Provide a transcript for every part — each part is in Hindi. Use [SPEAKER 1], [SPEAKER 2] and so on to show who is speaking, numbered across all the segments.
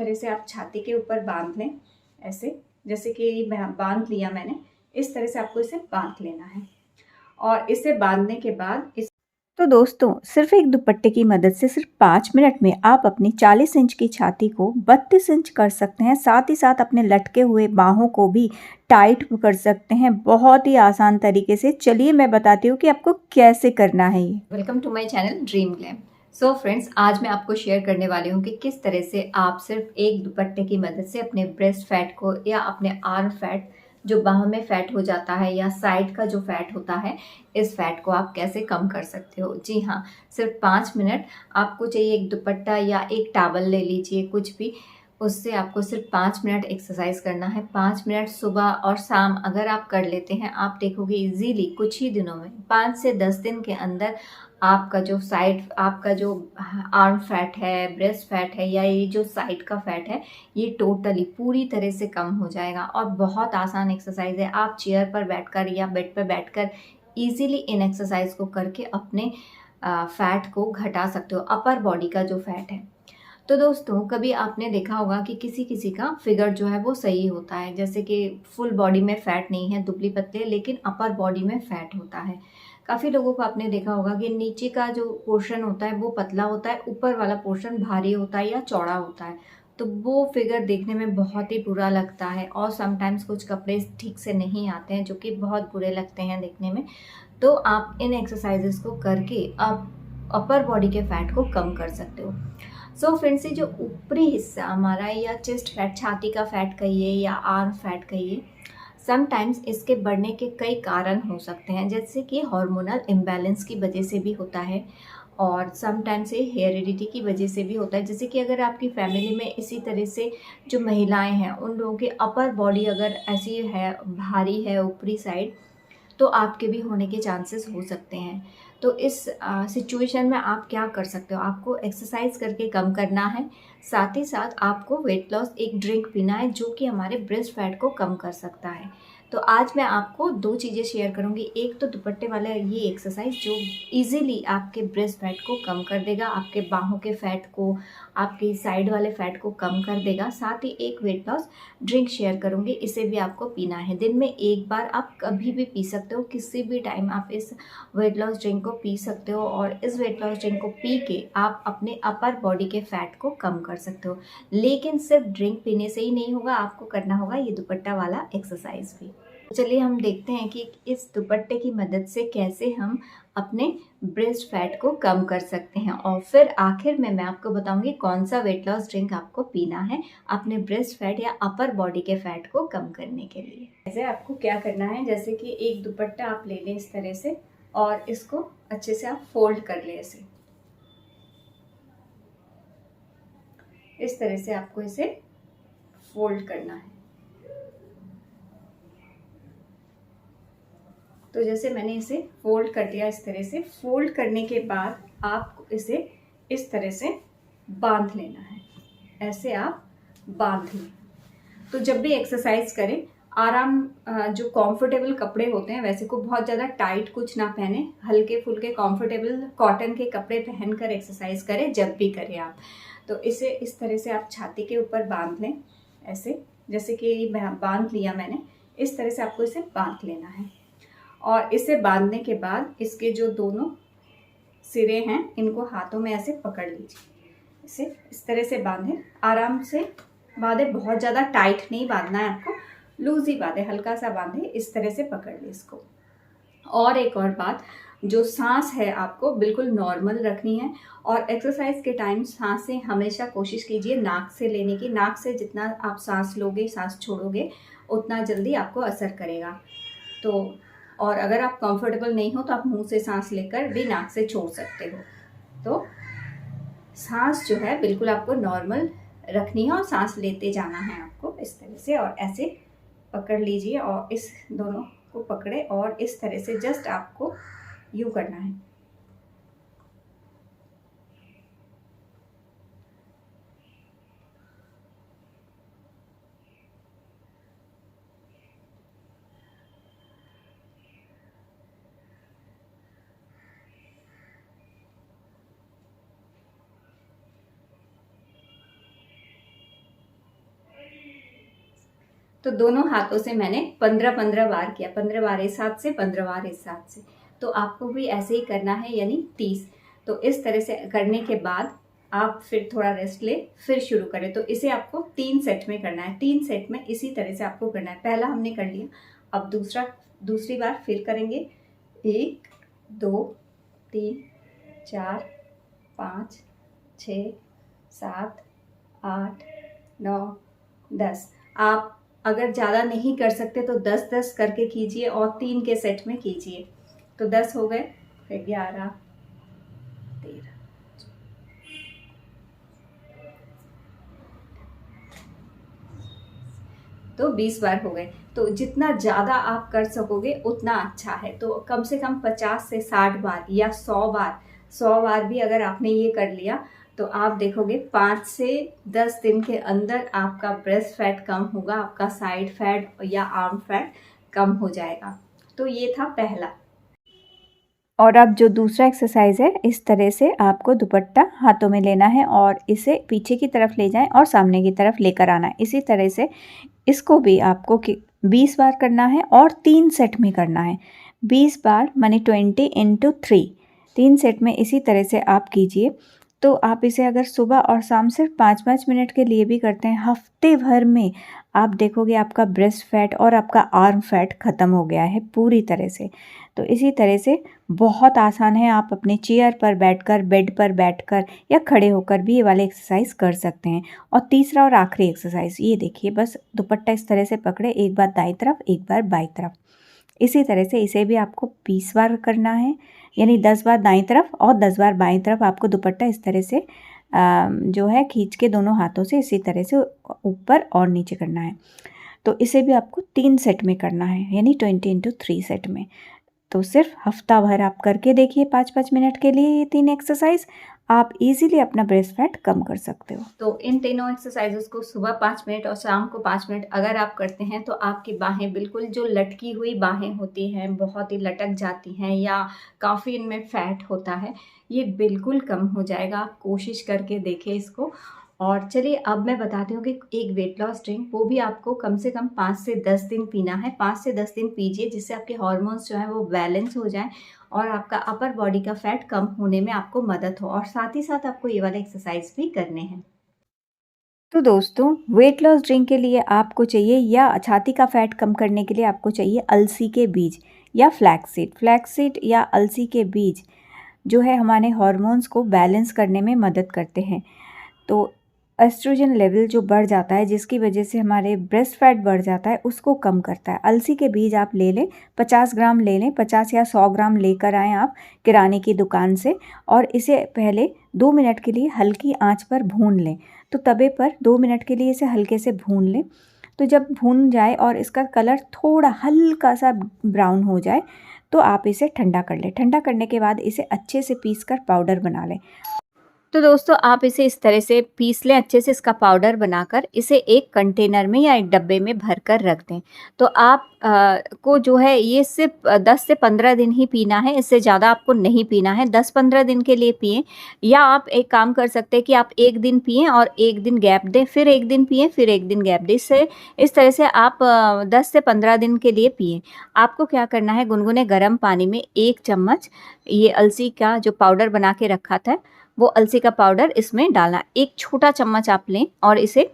[SPEAKER 1] तरह से आप छाती के ऊपर बांध लें, ऐसे जैसे कि बांध लिया मैंने, इस तरह से आपको इसे बांध लेना है। और इसे बांधने के बाद तो दोस्तों सिर्फ एक दुपट्टे की मदद से सिर्फ 5 मिनट में आप अपनी 40 इंच की छाती को 32 इंच कर सकते हैं। साथ ही साथ अपने लटके हुए बाहों को भी टाइट कर सकते हैं, बहुत ही आसान तरीके से। चलिए मैं बताती हूँ कि आपको कैसे करना है ये।
[SPEAKER 2] Welcome to my channel Dream Glam. So friends, आज मैं आपको शेयर करने वाली हूँ कि किस तरह से आप सिर्फ एक दुपट्टे की मदद से अपने ब्रेस्ट फैट को या अपने आर्म फैट, जो बाहों में फैट हो जाता है या साइड का जो फैट होता है, इस फैट को आप कैसे कम कर सकते हो। जी हाँ, सिर्फ 5 मिनट आपको चाहिए। एक दुपट्टा या एक टॉवल ले लीजिए, कुछ भी, उससे आपको सिर्फ 5 मिनट एक्सरसाइज करना है। 5 मिनट सुबह और शाम अगर आप कर लेते हैं, आप देखोगे इजीली कुछ ही दिनों में, 5 से 10 दिन के अंदर आपका जो आपका जो आर्म फैट है, ब्रेस्ट फैट है या ये जो साइड का फैट है, ये टोटली पूरी तरह से कम हो जाएगा। और बहुत आसान एक्सरसाइज है। आप चेयर पर बैठकर या बेड पर बैठकर इजीली इन एक्सरसाइज को करके अपने फैट को घटा सकते हो, अपर बॉडी का जो फैट है। तो दोस्तों, कभी आपने देखा होगा कि किसी किसी का फिगर जो है वो सही होता है, जैसे कि फुल बॉडी में फैट नहीं है, दुबली पतले, लेकिन अपर बॉडी में फैट होता है। काफ़ी लोगों को आपने देखा होगा कि नीचे का जो पोर्शन होता है वो पतला होता है, ऊपर वाला पोर्शन भारी होता है या चौड़ा होता है। तो वो फिगर देखने में बहुत ही बुरा लगता है और समटाइम्स कुछ कपड़े ठीक से नहीं आते हैं, जो कि बहुत बुरे लगते हैं देखने में। तो आप इन एक्सरसाइजेस को करके आप अपर बॉडी के फैट को कम कर सकते हो। सो फ्रेंड्स, ये जो ऊपरी हिस्सा हमारा या चेस्ट फैट, छाती का फैट कहिए या आर्म फैट कहिए, समटाइम्स इसके बढ़ने के कई कारण हो सकते हैं, जैसे कि हार्मोनल इम्बैलेंस की वजह से भी होता है और समटाइम्स ये हेरिडिटी की वजह से भी होता है। जैसे कि अगर आपकी फैमिली में इसी तरह से जो महिलाएं हैं, उन लोगों की अपर बॉडी अगर ऐसी है, भारी है ऊपरी साइड, तो आपके भी होने के चांसेस हो सकते हैं। तो इस सिचुएशन में आप क्या कर सकते हो, आपको एक्सरसाइज करके कम करना है। साथ ही साथ आपको वेट लॉस एक ड्रिंक पीना है, जो कि हमारे ब्रेस्ट फैट को कम कर सकता है। तो आज मैं आपको 2 चीज़ें शेयर करूंगी। एक तो दुपट्टे वाला ये एक्सरसाइज जो इजीली आपके ब्रेस्ट फैट को कम कर देगा, आपके बाहों के फैट को, आपकी साइड वाले फैट को कम कर देगा। साथ ही एक वेट लॉस ड्रिंक शेयर करूंगी, इसे भी आपको पीना है। दिन में एक बार, आप कभी भी पी सकते हो, किसी भी टाइम आप इस वेट लॉस ड्रिंक को पी सकते हो और इस वेट लॉस ड्रिंक को पी के आप अपने अपर बॉडी के फैट को कम कर सकते हो। लेकिन सिर्फ ड्रिंक पीने से ही नहीं होगा, आपको करना होगा ये दुपट्टा वाला एक्सरसाइज भी। चलिए हम देखते हैं कि इस दुपट्टे की मदद से कैसे हम अपने ब्रेस्ट फैट को कम कर सकते हैं। और फिर आखिर में मैं आपको बताऊंगी कौन सा वेट लॉस ड्रिंक आपको पीना है अपने ब्रेस्ट फैट या अपर बॉडी के फैट को कम करने के लिए।
[SPEAKER 1] ऐसे आपको क्या करना है, जैसे कि एक दुपट्टा आप ले लें इस तरह से और इसको अच्छे से आप फोल्ड कर लें। ऐसे इस तरह से आपको इसे फोल्ड करना है। तो जैसे मैंने इसे फोल्ड कर दिया, इस तरह से फोल्ड करने के बाद आप इसे इस तरह से बांध लेना है। ऐसे आप बांध लें। तो जब भी एक्सरसाइज करें, आराम जो कंफर्टेबल कपड़े होते हैं, वैसे को बहुत ज़्यादा टाइट कुछ ना पहने, हल्के फुल्के कंफर्टेबल कॉटन के कपड़े पहनकर एक्सरसाइज करें जब भी करें आप। तो इसे इस तरह से आप छाती के ऊपर बांध लें, ऐसे जैसे कि बांध लिया मैंने, इस तरह से आपको इसे बांध लेना है। और इसे बांधने के बाद इसके जो दोनों सिरे हैं, इनको हाथों में ऐसे पकड़ लीजिए। इसे इस तरह से बांधें, आराम से बांधें, बहुत ज़्यादा टाइट नहीं बांधना है आपको, लूज ही बांधें, हल्का सा बांधें, इस तरह से पकड़ लें इसको। और एक और बात, जो सांस है आपको बिल्कुल नॉर्मल रखनी है और एक्सरसाइज के टाइम सांसें हमेशा कोशिश कीजिए नाक से लेने की। नाक से जितना आप सांस लोगे, सांस छोड़ोगे, उतना जल्दी आपको असर करेगा। तो और अगर आप कंफर्टेबल नहीं हो तो आप मुंह से सांस लेकर भी नाक से छोड़ सकते हो। तो सांस जो है बिल्कुल आपको नॉर्मल रखनी है और सांस लेते जाना है आपको इस तरह से। और ऐसे पकड़ लीजिए और इस दोनों को पकड़े और इस तरह से जस्ट आपको यूँ करना है। तो दोनों हाथों से मैंने 15-15 बार किया, 15 बार इस हाथ से, 15 बार इस हाथ से। तो आपको भी ऐसे ही करना है, यानी 30। तो इस तरह से करने के बाद आप फिर थोड़ा रेस्ट ले, फिर शुरू करें। तो इसे आपको 3 सेट में करना है, 3 सेट में इसी तरह से आपको करना है। पहला हमने कर लिया, अब दूसरी बार फिर करेंगे। 1 2 3 4 5 6 7 8 9 10। आप अगर ज़्यादा नहीं कर सकते तो 10-10 करके कीजिए और 3 के सेट में कीजिए। तो 10 हो गए, फिर 11 13 तो 20 बार हो गए। तो जितना ज़्यादा आप कर सकोगे उतना अच्छा है। तो कम से कम 50 से 60 बार या 100 बार भी अगर आपने ये कर लिया तो आप देखोगे 5 से 10 दिन के अंदर आपका ब्रेस्ट फैट कम होगा, आपका साइड फैट या आर्म फैट कम हो जाएगा। तो ये था पहला।
[SPEAKER 2] और अब जो दूसरा एक्सरसाइज है, इस तरह से आपको दुपट्टा हाथों में लेना है और इसे पीछे की तरफ ले जाएं और सामने की तरफ लेकर आना है। इसी तरह से इसको भी आपको 20 बार करना है और 3 सेट में करना है। 20 बार माने 20 × 3, 3 सेट में इसी तरह से आप कीजिए। तो आप इसे अगर सुबह और शाम सिर्फ 5-5 मिनट के लिए भी करते हैं, हफ्ते भर में आप देखोगे आपका ब्रेस्ट फैट और आपका आर्म फैट ख़त्म हो गया है पूरी तरह से। तो इसी तरह से बहुत आसान है, आप अपने चेयर पर बैठकर, बेड पर बैठकर या खड़े होकर भी ये वाले एक्सरसाइज कर सकते हैं। और तीसरा और आखिरी एक्सरसाइज ये देखिए, बस दुपट्टा इस तरह से पकड़े, एक बार दाईं तरफ एक बार बाईं तरफ। इसी तरह से इसे भी आपको 20 बार करना है, यानी 10 बार दाईं तरफ और 10 बार बाईं तरफ। आपको दुपट्टा इस तरह से जो है खींच के दोनों हाथों से इसी तरह से ऊपर और नीचे करना है। तो इसे भी आपको 3 सेट में करना है, यानी 20 × 3 सेट में। तो सिर्फ हफ्ता भर आप करके देखिए 5-5 मिनट के लिए ये 3 एक्सरसाइज, आप इजीली अपना ब्रेस्ट फैट कम कर सकते हो।
[SPEAKER 1] तो इन तीनों एक्सरसाइजेस को सुबह 5 मिनट और शाम को 5 मिनट अगर आप करते हैं तो आपकी बाहें बिल्कुल, जो लटकी हुई बाहें होती हैं, बहुत ही लटक जाती हैं या काफ़ी इनमें फैट होता है, ये बिल्कुल कम हो जाएगा। आप कोशिश करके देखें इसको। और चलिए अब मैं बताती हूँ कि एक वेट लॉस ड्रिंक, वो भी आपको कम से कम 5 से 10 दिन पीना है। 5 से 10 दिन पीजिए, जिससे आपके हार्मोन्स जो हैं वो बैलेंस हो जाएं और आपका अपर बॉडी का फैट कम होने में आपको मदद हो। और साथ ही साथ आपको ये वाले एक्सरसाइज भी करने हैं।
[SPEAKER 2] तो दोस्तों, वेट लॉस ड्रिंक के लिए आपको चाहिए, या छाती का फैट कम करने के लिए आपको चाहिए अलसी के बीज या फ्लैक्सीड। फ्लैक्सीड या अलसी के बीज जो है हमारे हार्मोन्स को बैलेंस करने में मदद करते हैं। तो एस्ट्रोजन लेवल जो बढ़ जाता है, जिसकी वजह से हमारे ब्रेस्ट फैट बढ़ जाता है, उसको कम करता है। अलसी के बीज आप ले लें, 50 ग्राम ले लें, 50 या 100 ग्राम लेकर आएँ आप किराने की दुकान से, और इसे पहले 2 मिनट के लिए हल्की आंच पर भून लें। तो तवे पर 2 मिनट के लिए इसे हल्के से भून लें। तो जब भून जाए और इसका कलर थोड़ा हल्का सा ब्राउन हो जाए तो आप इसे ठंडा कर लें। ठंडा करने के बाद इसे अच्छे से पीस कर पाउडर बना लें। तो दोस्तों, आप इसे इस तरह से पीस लें अच्छे से, इसका पाउडर बनाकर इसे एक कंटेनर में या एक डब्बे में भर कर रख दें। तो आप को जो है ये सिर्फ 10 से 15 दिन ही पीना है, इससे ज़्यादा आपको नहीं पीना है। 10-15 दिन के लिए पिएं, या आप एक काम कर सकते हैं कि आप एक दिन पिएं और एक दिन गैप दें, फिर एक दिन पिएं, फिर एक दिन गैप दें। इससे इस तरह से आप 10 से 15 दिन के लिए पिएं। आपको क्या करना है, गुनगुने गर्म पानी में 1 चम्मच ये अलसी का जो पाउडर बना के रखा था, वो अलसी का पाउडर इसमें डालना। 1 छोटा चम्मच आप लें और इसे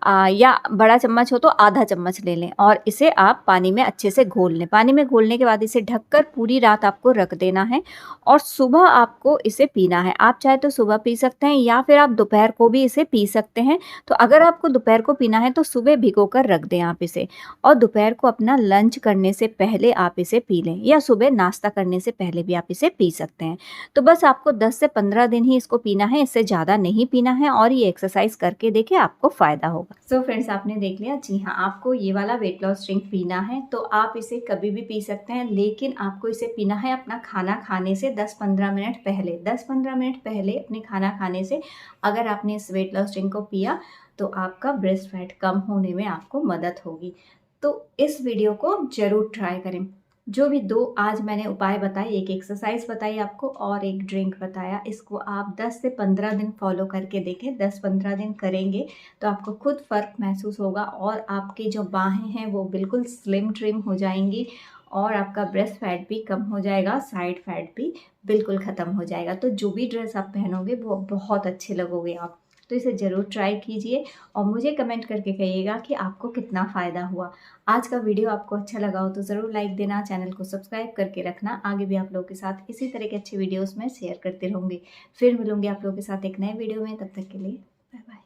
[SPEAKER 2] या बड़ा चम्मच हो तो आधा चम्मच ले लें और इसे आप पानी में अच्छे से घोल लें। पानी में घोलने के बाद इसे ढककर पूरी रात आपको रख देना है और सुबह आपको इसे पीना है। आप चाहे तो सुबह पी सकते हैं या फिर आप दोपहर को भी इसे पी सकते हैं। तो अगर आपको दोपहर को पीना है तो सुबह भिगो कर रख दें आप इसे, और दोपहर को अपना लंच करने से पहले आप इसे पी लें, या सुबह नाश्ता करने से पहले भी आप इसे पी सकते हैं। तो बस आपको 10 से 15 दिन ही इसको पीना है, इससे ज़्यादा नहीं पीना है, और ये एक्सरसाइज करके देखिए आपको फ़ायदा होगा।
[SPEAKER 1] सो फ्रेंड्स, आपने देख लिया। जी हाँ, आपको ये वाला वेट लॉस ड्रिंक पीना है तो आप इसे कभी भी पी सकते हैं, लेकिन आपको इसे पीना है अपना खाना खाने से 10-15 मिनट पहले। 10-15 मिनट पहले अपने खाना खाने से अगर आपने इस वेट लॉस ड्रिंक को पिया तो आपका ब्रेस्ट फैट कम होने में आपको मदद होगी। तो इस वीडियो को ज़रूर ट्राई करें।
[SPEAKER 2] जो भी 2 आज मैंने उपाय बताए, एक एक्सरसाइज बताई आपको और एक ड्रिंक बताया, इसको आप 10 से 15 दिन फॉलो करके देखें। 10-15 दिन करेंगे तो आपको खुद फ़र्क महसूस होगा और आपकी जो बाहें हैं वो बिल्कुल स्लिम ट्रिम हो जाएंगी और आपका ब्रेस्ट फैट भी कम हो जाएगा, साइड फैट भी बिल्कुल ख़त्म हो जाएगा। तो जो भी ड्रेस आप पहनोगे वो बहुत अच्छे लगोगे आप। तो इसे ज़रूर ट्राई कीजिए और मुझे कमेंट करके कहिएगा कि आपको कितना फ़ायदा हुआ। आज का वीडियो आपको अच्छा लगा हो तो ज़रूर लाइक देना, चैनल को सब्सक्राइब करके रखना। आगे भी आप लोगों के साथ इसी तरह के अच्छे वीडियोस में शेयर करते रहूँगी। फिर मिलूँगी आप लोगों के साथ एक नए वीडियो में, तब तक के लिए बाय बाय।